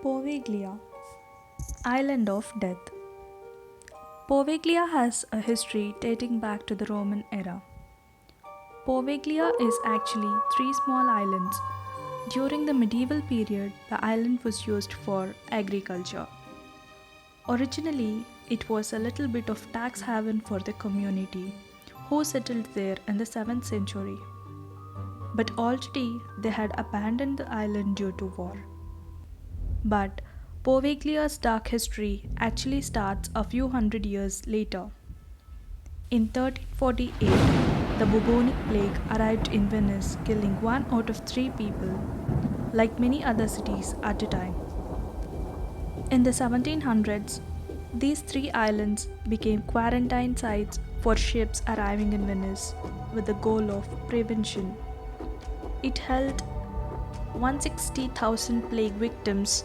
Poveglia, Island of Death. Poveglia has a history dating back to the Roman era. Poveglia is actually three small islands. During the medieval period, the island was used for agriculture. Originally, it was a little bit of tax haven for the community who settled there in the 7th century. But already they had abandoned the island due to war. But Poveglia's dark history actually starts a few hundred years later. In 1348, the bubonic plague arrived in Venice, killing one out of three people, like many other cities at the time. In the 1700s, these three islands became quarantine sites for ships arriving in Venice with the goal of prevention. It held 160,000 plague victims.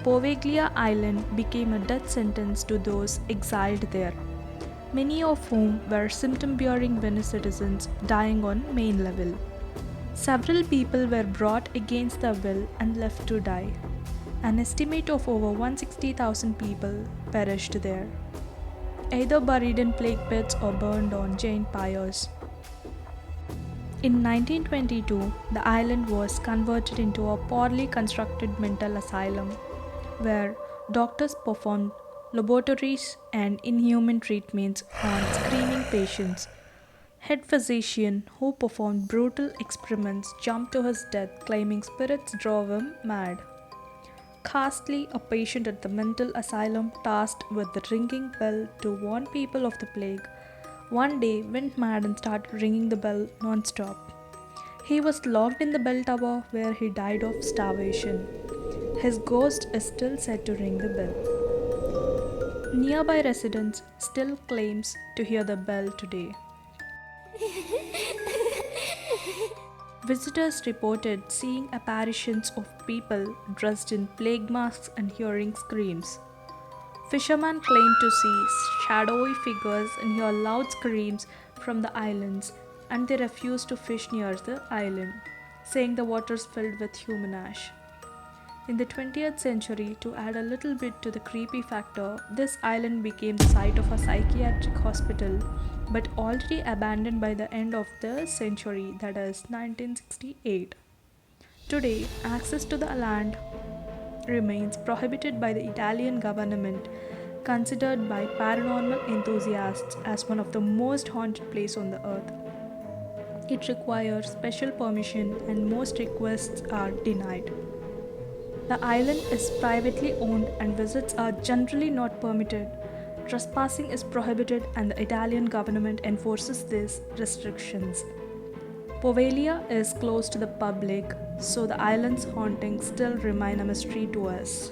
Poveglia Island became a death sentence to those exiled there, many of whom were symptom-bearing Venice citizens dying on main level. Several people were brought against their will and left to die. An estimate of over 160,000 people perished there, either buried in plague pits or burned on giant pyres. In 1922, the island was converted into a poorly constructed mental asylum where doctors performed lobotomies and inhuman treatments on screaming patients. Head physician who performed brutal experiments jumped to his death claiming spirits drove him mad. Castly, a patient at the mental asylum tasked with the ringing bell to warn people of the plague, one day went mad and started ringing the bell non-stop. He was locked in the bell tower where he died of starvation. His ghost is still said to ring the bell. Nearby residents still claims to hear the bell today. Visitors reported seeing apparitions of people dressed in plague masks and hearing screams. Fishermen claimed to see shadowy figures and hear loud screams from the islands, and they refused to fish near the island, saying the waters filled with human ash. In the 20th century, to add a little bit to the creepy factor, this island became the site of a psychiatric hospital, but already abandoned by the end of the century, that is 1968. Today, access to the land remains prohibited by the Italian government, considered by paranormal enthusiasts as one of the most haunted places on the earth. It requires special permission and most requests are denied. The island is privately owned and visits are generally not permitted. Trespassing is prohibited and the Italian government enforces these restrictions. Poveglia is closed to the public, so the island's hauntings still remain a mystery to us.